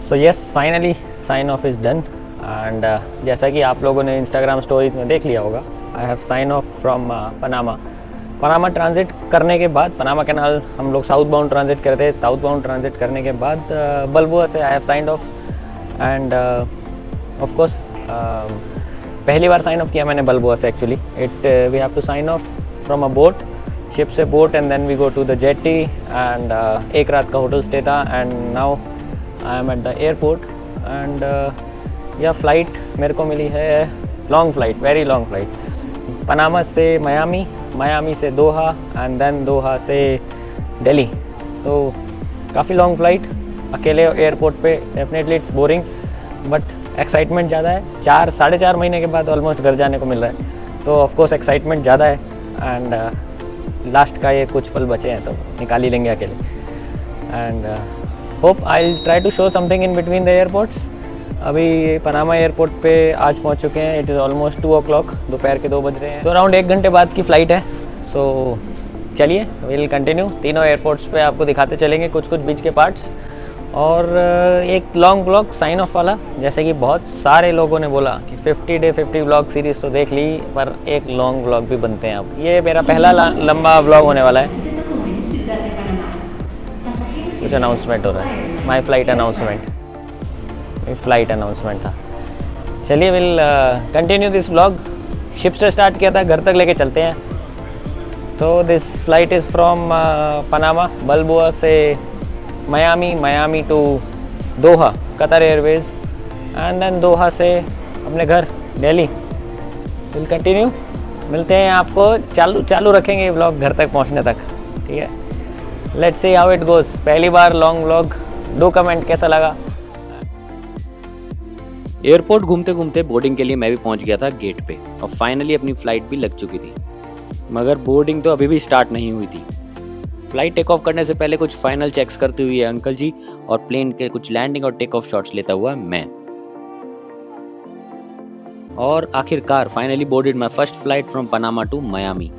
So yes, finally sign off is done and जैसा कि आप लोगों ने इंस्टाग्राम स्टोरीज में देख लिया होगा, I have sign off from Panama. Panama transit करने के बाद, पनामा कैनाल हम लोग साउथ बाउंड ट्रांजिट करते हैं, साउथ बाउंड ट्रांजिट करने के बाद बल्बोआ से I have signed off and of course पहली बार साइन ऑफ किया मैंने बल्बोआ से actually. It we have to sign off from a boat, ship से boat, and then we go to the jetty and एक रात का होटल स्टे था and now I am at the airport and यह flight मेरे को मिली है, long flight, very long flight, Panama से मियामी, मियामी से दोहा एंड देन दोहा से दिल्ली। तो काफ़ी लॉन्ग फ्लाइट, अकेले एयरपोर्ट पे definitely it's boring but excitement ज़्यादा है। 4-4.5 महीने के बाद ऑलमोस्ट घर जाने को मिल रहा है, तो ऑफकोर्स एक्साइटमेंट ज़्यादा है एंड लास्ट का ये कुछ पल बचे हैं तो निकाल ही लेंगे अकेले and hope I try to show something in between the airports. अभी पनामा एयरपोर्ट पे आज पहुंच चुके हैं, इट इज़ ऑलमोस्ट 2 o'clock, दोपहर के 2 बज रहे हैं, तो अराउंड 1 घंटे बाद की फ़्लाइट है। सो चलिए विल कंटिन्यू, तीनों एयरपोर्ट्स पे आपको दिखाते चलेंगे कुछ कुछ बीच के पार्ट्स और एक लॉन्ग ब्लॉग साइन ऑफ वाला, जैसे कि बहुत सारे लोगों ने बोला कि 50 डे 50 ब्लॉग सीरीज़ तो देख ली पर एक लॉन्ग ब्लॉग भी बनते हैं। अब ये मेरा पहला लंबा ब्लॉग होने वाला है। कुछ अनाउंसमेंट हो रहा है, my flight announcement, flight announcement था। चलिए will continue this vlog. Ship से स्टार्ट किया था, घर तक लेके चलते हैं। तो this flight is from Panama, Balboa से Miami, Miami to Doha, Qatar Airways and then Doha से अपने घर दिल्ली। विल कंटिन्यू, मिलते हैं आपको, चालू रखेंगे ये व्लॉग घर तक पहुंचने तक, ठीक है। Let's see how it goes. पहली बार लॉन्ग व्लॉग, डू कमेंट कैसा लगा। एयरपोर्ट घूमते घूमते बोर्डिंग के लिए मैं भी पहुंच गया था गेट पे और फाइनली अपनी फ़्लाइट भी लग चुकी थी, मगर बोर्डिंग तो अभी भी स्टार्ट नहीं हुई थी। फ़्लाइट टेक ऑफ करने से पहले कुछ फाइनल चेक्स करते हुए अंकल जी और प्लेन के कुछ लैंडिंग और टेक ऑफ शॉट्स लेता हुआ मैं, और आखिरकार finally boarded my first flight from Panama to Miami.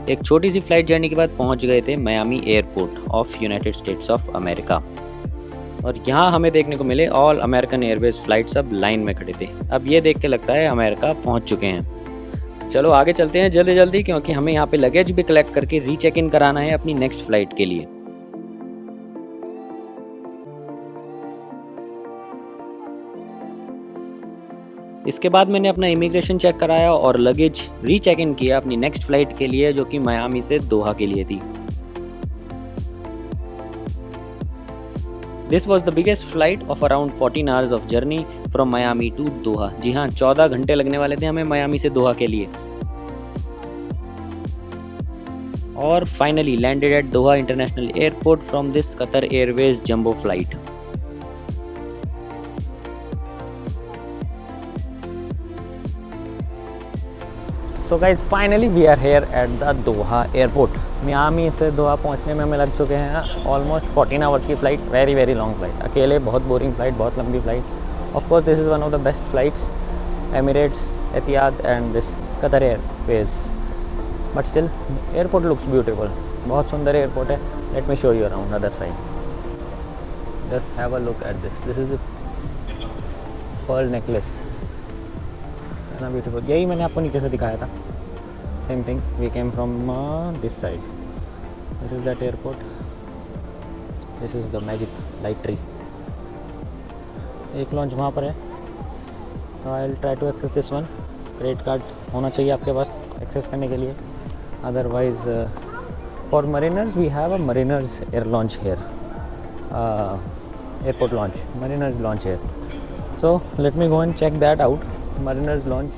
एक छोटी सी फ्लाइट जर्नी के बाद पहुंच गए थे Miami airport of United states of America, और यहाँ हमें देखने को मिले ऑल अमेरिकन एयरवेज फ्लाइट सब लाइन में खड़े थे। अब ये देख के लगता है अमेरिका पहुँच चुके हैं। चलो आगे चलते हैं जल्दी जल्दी, क्योंकि हमें यहाँ पे लगेज भी कलेक्ट करके रीचेक इन कराना है अपनी नेक्स्ट फ्लाइट के लिए। इसके बाद मैंने अपना इमिग्रेशन चेक कराया और लगेज रीचेक इन किया अपनी नेक्स्ट फ्लाइट के लिए, जो कि मियामी से दोहा के लिए थी। This was the biggest flight of around 14 hours of journey from Miami to Doha। जी हाँ, 14 घंटे लगने वाले थे हमें मियामी से दोहा के लिए। और finally landed at Doha international airport from this Qatar airways jumbo flight. So guys finally we are here at the Doha airport. Miami से दोहा पहुंचने में हमें लग चुके हैं ऑलमोस्ट 14 आवर्स की flight, very very long flight, अकेले बहुत बोरिंग फ्लाइट, बहुत लंबी flight. Of course this is one of the best flights, Emirates, Etihad and this Qatar airways, but still airport looks beautiful, बहुत सुंदर एयरपोर्ट है। Late me show you around other side, just have a look at this, this is Perl necklace, है ना, beautiful. यही मैंने आपको नीचे से दिखाया था, same thing. We came from this side, this is that airport, this is the magic light tree. एक लॉन्च वहाँ पर है, I will try to access this one. Credit card होना चाहिए आपके पास एक्सेस करने के लिए, otherwise for Mariners we have a Mariners air lounge here, airport lounge, Mariners lounge here. So let me go and check that out, Mariners launch.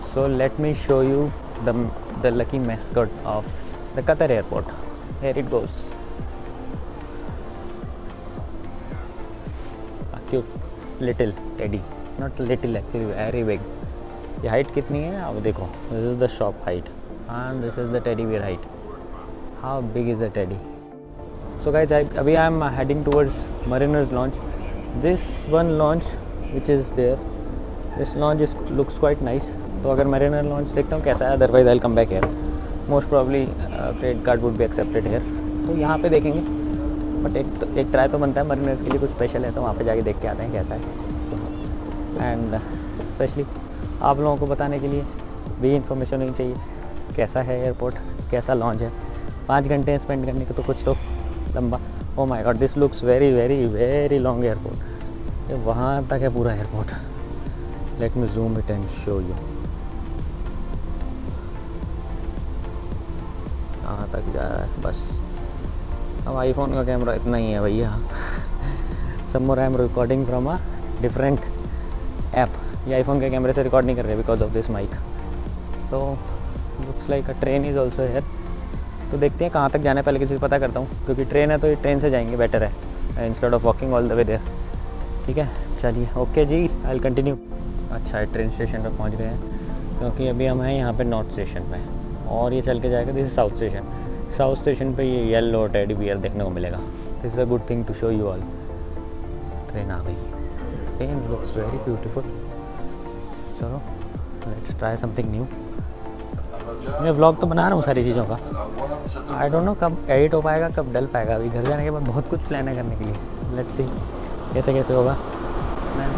So let me show you the lucky mascot of the Qatar airport. Here it goes. A cute little teddy, not little actually, very big. ये height कितनी है आप देखो, this is the shop height and this is the teddy bear height. How big is the teddy? So guys, अभी I am heading towards Mariners launch. This one launch which is there, this lounge looks quite nice. तो अगर Mariner lounge देखता हूँ कैसा है, otherwise I will come back here, most probably credit card would be accepted here. तो यहाँ पे देखेंगे, बट एक ट्राई तो बनता है, मरीनर्स के लिए कुछ स्पेशल है तो वहाँ पे जाके देख के आते हैं कैसा है। एंड स्पेशली आप लोगों को बताने के लिए भी इंफॉर्मेशन होनी चाहिए कैसा है एयरपोर्ट, कैसा लॉन्च है। 5 घंटे स्पेंड करने का तो कुछ तो लंबा। Oh my God, this looks very very very long airport. ये वहाँ तक है पूरा airport. Let me zoom it and show you. कहाँ तक जा रहा है बस। अब आईफोन का कैमरा इतना ही है भैया। समोर I am recording from a different app. ये आईफोन के कैमरे से रिकॉर्ड नहीं कर रहे because of this mic. So looks like a train is also here. तो देखते हैं कहाँ तक जाना है, पहले किसी से पता करता हूँ, क्योंकि ट्रेन है तो ये ट्रेन से जाएंगे, बेटर है instead of walking all the way there. ठीक है, चलिए ओके जी, आई विल कंटिन्यू। अच्छा है, ट्रेन स्टेशन पर पहुँच गए हैं, क्योंकि अभी हम हैं यहाँ पे नॉर्थ स्टेशन पे, और ये चल के जाएगा this is south station. South station पे ये येलो टेडी बियर देखने को मिलेगा। This is a good thing to show you all. Train आ गई। Train looks very beautiful. चलो लेट्स ट्राई समथिंग न्यू। मैं व्लॉग तो बना रहा हूँ सारी चीज़ों का। आई डोंट नो कब एडिट हो पाएगा, कब डल पाएगा। अभी घर जाने के बाद बहुत कुछ प्लान है करने के लिए। लेट्स सी कैसे कैसे होगा। मैं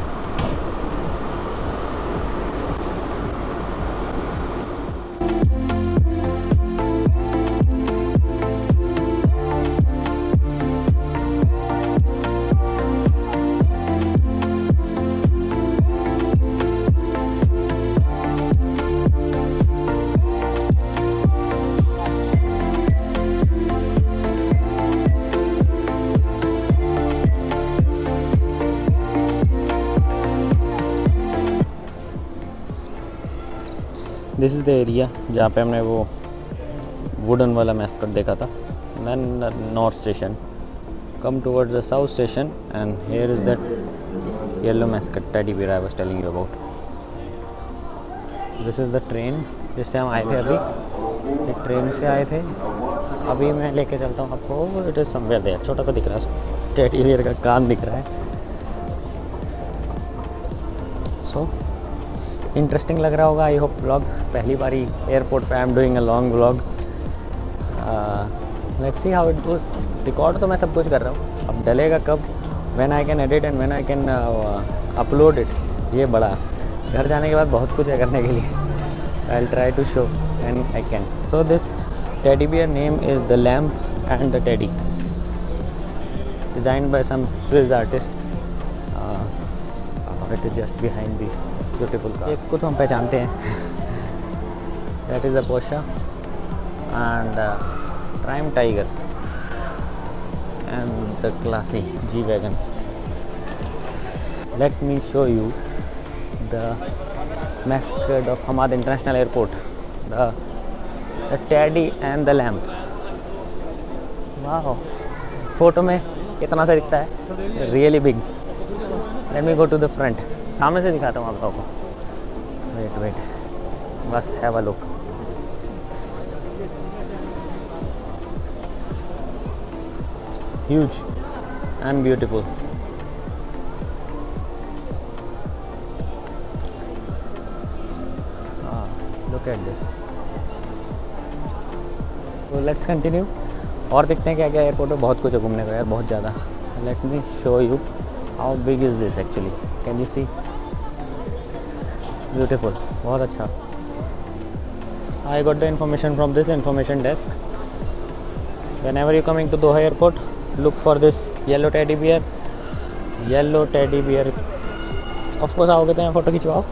दिस इज़ द एरिया जहाँ पे हमने वो वुडन वाला मैस्कट देखा था। Then north station, come towards the south station and here is that yellow mascot teddy bear I was telling you about. This is the train जिससे हम आए थे। अभी एक ट्रेन से आए थे। अभी मैं लेके चलता हूँ आपको। इट इज़ समवेयर देयर, छोटा सा दिख रहा है, टेडी बियर का कान दिख रहा है। सो इंटरेस्टिंग लग रहा होगा आई होप व्लॉग। पहली बारी एयरपोर्ट पे I am doing a long vlog. Let's see how it goes. Record तो मैं सब कुछ कर रहा हूँ, अब डलेगा कब, when I can edit and when I can upload it, ये बड़ा। घर जाने के बाद बहुत कुछ है करने के लिए। I will try to show and I can. So this teddy bear name is the lamp and the teddy, designed by some Swiss artist. It is just behind this beautiful car. एक को तो हम पहचानते हैं, that is a Porsche and Triumph tiger and the classy G wagon. Let me show you the mascot of Hamad international airport, the teddy and the lamp. वाह, photo में कितना सा दिखता है, really big. Let me go to the front, सामने से दिखाता हूँ आप लोगों को। वेट वेट, बस have a look. Huge and beautiful. Look at this. तो लेट्स कंटिन्यू और देखते हैं क्या क्या एयरपोर्ट में। बहुत कुछ है घूमने का यार, बहुत ज़्यादा। Let me show you how big is this actually. Can you see? Beautiful, बहुत अच्छा। I got the information from this information desk. Whenever you coming to Doha airport, look for this yellow teddy bear. Yellow teddy bear of course आओगे तो यहाँ photo खिंचवाओ।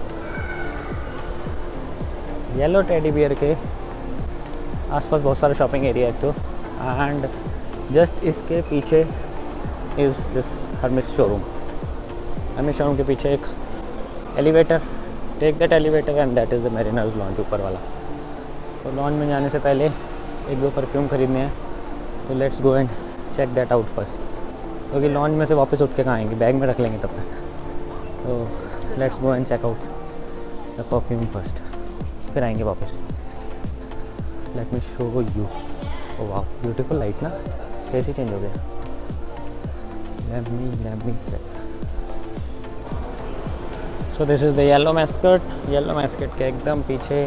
Yellow teddy bear के आसपास बहुत सारा शॉपिंग एरिया है तो, एंड जस्ट इसके पीछे is this Hermes showroom. Hermes showroom के पीछे एक elevator, take that elevator and that is the Mariners lounge ऊपर वाला। तो लॉन्च में जाने से पहले एक दो परफ्यूम खरीदने हैं, तो let's go and check that out first, क्योंकि लॉन्च में से वापस उठ के कहाँ आएंगे, बैग में रख लेंगे तब तक। तो let's go and check out the perfume first, फिर आएंगे वापस। Let me show you. ओ वाह, ब्यूटीफुल लाइट ना, कैसे चेंज हो गया। let me check. So this is the yellow mascot. Yellow mascot के एकदम पीछे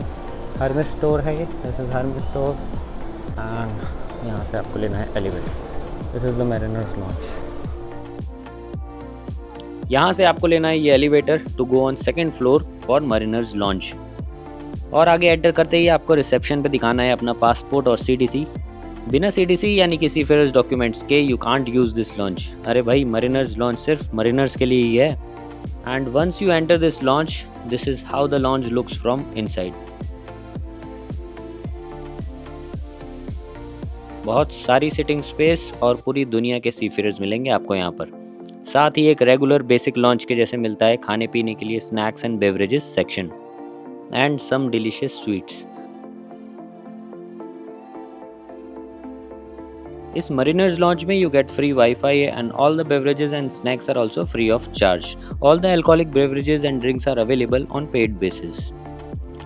हर्मिस स्टोर है। ये this is Hermes store and यहाँ से आपको लेना है elevator. This is the Mariners lounge. यहाँ से आपको लेना है ये elevator to go on second floor for Mariners lounge. और आगे एंटर करते ही आपको रिसेप्शन पे दिखाना है अपना पासपोर्ट और सीटीसी। बिना सीटीसी यानी किसी सीफेयर्स डॉक्यूमेंट्स के you can't use this launch. अरे भाई, मरीनर्स लॉन्च सिर्फ मरीनर्स के लिए ही है। And once you enter this lounge, this is how the lounge looks from inside. बहुत सारी सिटिंग स्पेस और पूरी दुनिया के सीफेयर्स मिलेंगे आपको यहाँ पर। साथ ही एक रेगुलर बेसिक लॉन्च के जैसे मिलता है खाने पीने के लिए snacks and beverages section and some delicious sweets. इस मरीनर्स लॉन्च में you get free WiFi and all the beverages and snacks are also free of charge. All the alcoholic beverages and drinks are available on paid basis.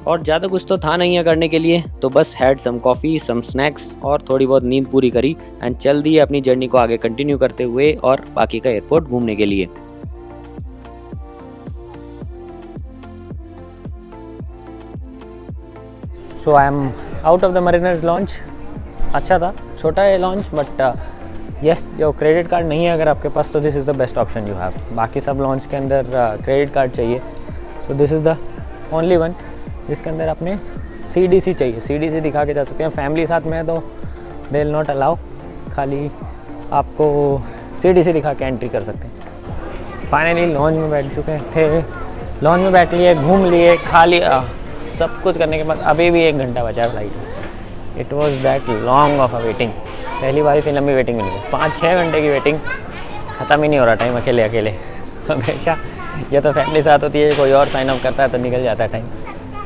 और ज़्यादा कुछ तो था नहीं है करने के लिए, तो बस had some coffee, some snacks और थोड़ी बहुत नींद पूरी करी एंड चल दिए अपनी जर्नी को आगे कंटिन्यू करते हुए और बाकी का एयरपोर्ट घूमने के लिए। So I am out of the Mariners lounge. अच्छा था, छोटा है लॉन्च, बट यस, जो क्रेडिट कार्ड नहीं है अगर आपके पास, तो this is the best option you have. बाकी सब लॉन्च के अंदर क्रेडिट कार्ड चाहिए, so this is the only one जिसके अंदर आपने CDC चाहिए। CDC दिखा के जा सकते हैं। फैमिली साथ में है तो दे विल नॉट अलाउ, खाली आपको CDC दिखा के एंट्री कर सकते हैं। फाइनली लॉन्च में बैठ चुके थे, लॉन्च में बैठ लिए, घूम लिए, खा लिया, सब कुछ करने के बाद अभी भी 1 घंटा बचा है flight. It was that long of a waiting. पहली बार इतनी लंबी वेटिंग मिली है। 5-6 घंटे की वेटिंग, ख़त्म ही नहीं हो रहा टाइम अकेले अकेले। हमेशा या तो फैमिली साथ होती है, कोई और साइन ऑफ करता है तो निकल जाता है टाइम।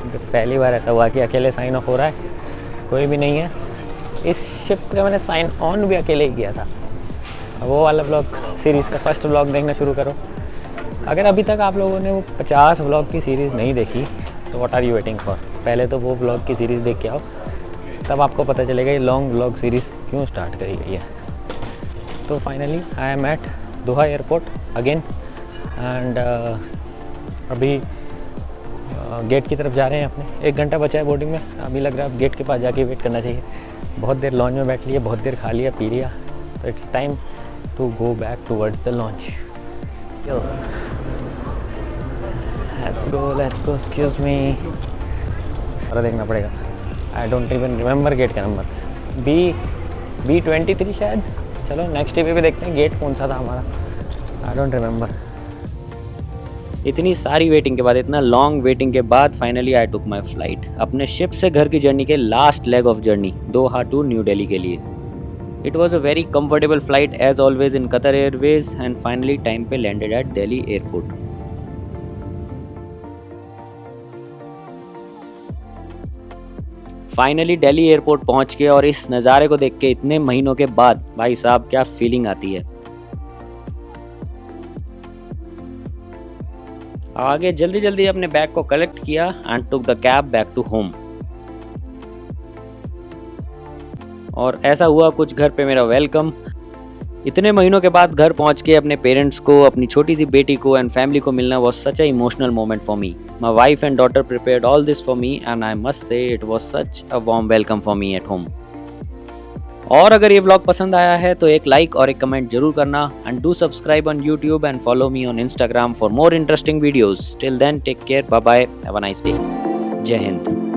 तो पहली बार ऐसा हुआ कि अकेले साइन ऑफ हो रहा है, कोई भी नहीं है। इस शिप का मैंने साइन ऑन भी अकेले ही किया था। वो वाला ब्लॉग सीरीज़ का फर्स्ट ब्लॉग देखना शुरू करो। अगर अभी तक आप लोगों ने वो 50 ब्लॉग की सीरीज़ नहीं देखी तो what are you waiting for? पहले तो वो ब्लॉग की सीरीज़ देख के आओ, तब आपको पता चलेगा ये लॉन्ग ब्लॉग सीरीज़ क्यों स्टार्ट करी गई है। तो finally I am at Doha airport again and अभी गेट की तरफ जा रहे हैं अपने। 1 घंटा बचा है बोर्डिंग में। अभी लग रहा है गेट के पास जाके वेट करना चाहिए। बहुत देर लॉन्च में बैठ लिए, बहुत देर खा लिया पी लिया, तो it's time to go back towards the lounge. Let's go, excuse me. अरे देखना पड़ेगा, I don't even remember gate का नंबर। B23 शायद। चलो नेक्स्ट टीवी पे देखते हैं गेट कौन सा था हमारा, आई डोंट रिमेंबर। इतनी सारी वेटिंग के बाद, इतना लॉन्ग वेटिंग के बाद finally I took my flight अपने शिप से घर की जर्नी के last leg of journey, Doha to New Delhi के लिए। It was a very comfortable flight as always in Qatar Airways and finally time पे landed at Delhi airport. Finally Delhi airport पहुंच के और इस नज़ारे को देख के इतने महीनों के बाद भाई साहब क्या फीलिंग आती है। आगे जल्दी जल्दी अपने बैग को कलेक्ट किया and took the cab back to home. और ऐसा हुआ कुछ घर पे मेरा वेलकम। इतने महीनों के बाद घर पहुंच के अपने पेरेंट्स को, अपनी छोटी सी बेटी को एंड फैमिली को मिलना was such a emotional moment for me. My wife and daughter prepared all this for me and I must say it was such a warm welcome for me at home. और अगर ये vlog पसंद आया है तो एक like और एक कमेंट जरूर करना and do subscribe on YouTube and follow me on Instagram for more interesting videos. Till then take care, bye bye, have a nice day, जय हिंद।